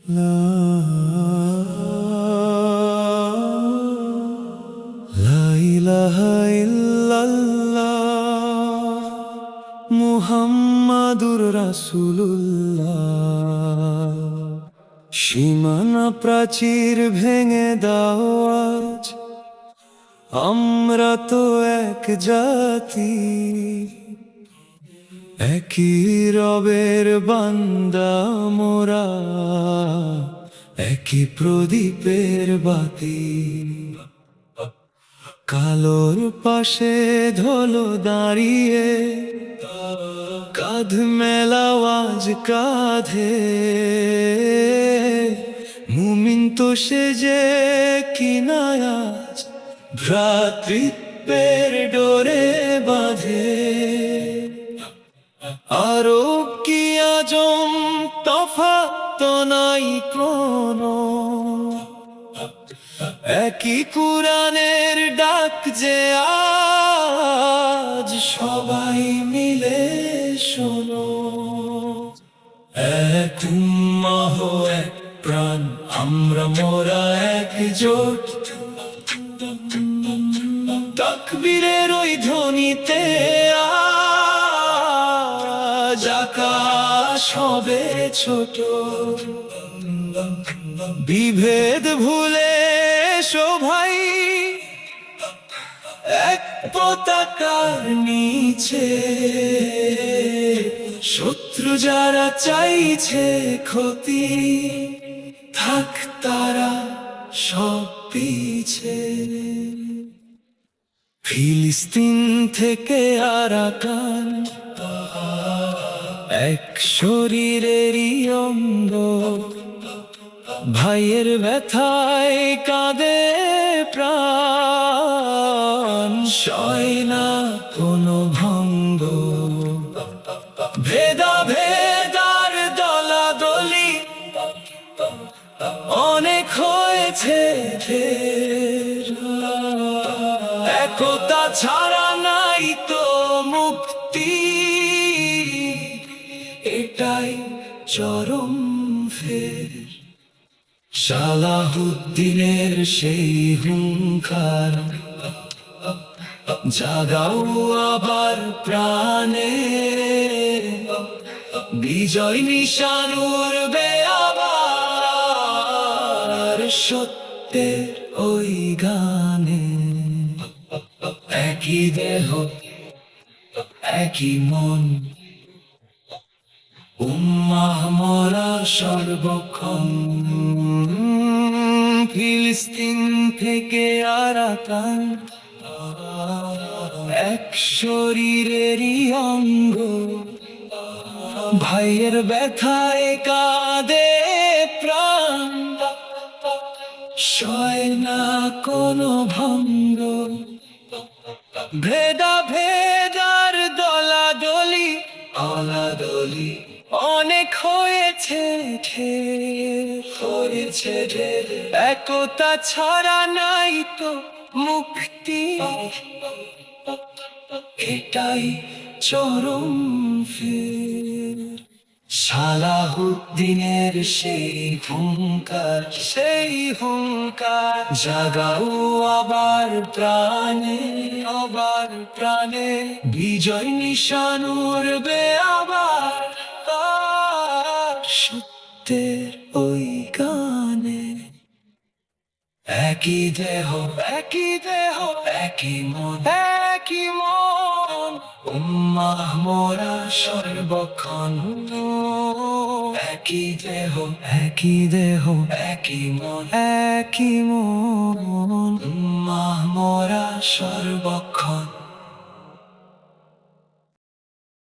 লা লা ইলাহা ইল্লাল্লাহ মুহাম্মাদুর রাসূলুল্লাহ। সীমানা প্রাচীর ভেঙে দাও আজ, আমরা তো এক জাতি, একই রবের বান্দা মোরা, একই প্রদীপের বাতি। কালোর পাশে ধলো দাঁড়িয়ে, কাঁধ মেলাও আজ কাঁধে। মুমিন তো সেজে কিনা আজ ভ্রাতৃত্বের ডোরে বাঁধে। আরব কি আজম তফাৎ তো নাই কোনো, একই কুরআনের ডাক যে আজ সবাই মিলে শোনো। এক উম্মাহ এক প্রাণ, আমরা মোরা একজোট। তাকবীরের ওই ধ্বনিতে আজ আকাশ হবে ছোট। বিভেদ ভুলে এসো ভাই, এক পতাকার নিচে। শত্রু যারা চাইছে ক্ষতি, থাক তারা সব পিছে। ফিলিস্তিন থেকে আরাকান, এক শরীরেরই অঙ্গ। ভাইয়ের ব্যথায় কাঁদে প্রাণ, সয় না কোনো ভঙ্গ। ভেদাভেদার দলাদলি অনেক হয়েছে ঢের, একতা ছাড়া নাই তো মুক্তি, এটাই চরম ফের। সালাহুদ্দিনের সেই হুঙ্কার, জাগাও আবার প্রাণে। বিজয় নিশান উড়বে আবার সত্যের ওই গানে। একই দেহ একই মন, উম্মাহ মোরা সর্বক্ষণ। ফিলিস্তিন থেকে আরাকান, এক শরীরেরই অঙ্গ। ভাইয়ের ব্যথায় কাঁদে প্রাণ, সয় না কোনো ভঙ্গ। ভেদাভেদার দলাদলি অলাদলি অনেক হয়েছে ঢের, একতা ছাড়া নাই তো মুক্তি, এটাই চরম ফের। সালাহুদ্দিনের সেই হুঙ্কার, জাগাও আবার প্রাণে। বিজয় নিশান উড়বে আবার সত্যের ওই গানে। একই দেহ একই মন, উম্মাহ মোরা সর্বক্ষণ। একই দেহ একই মন, উম্মাহ মোরা সর্বক্ষণ।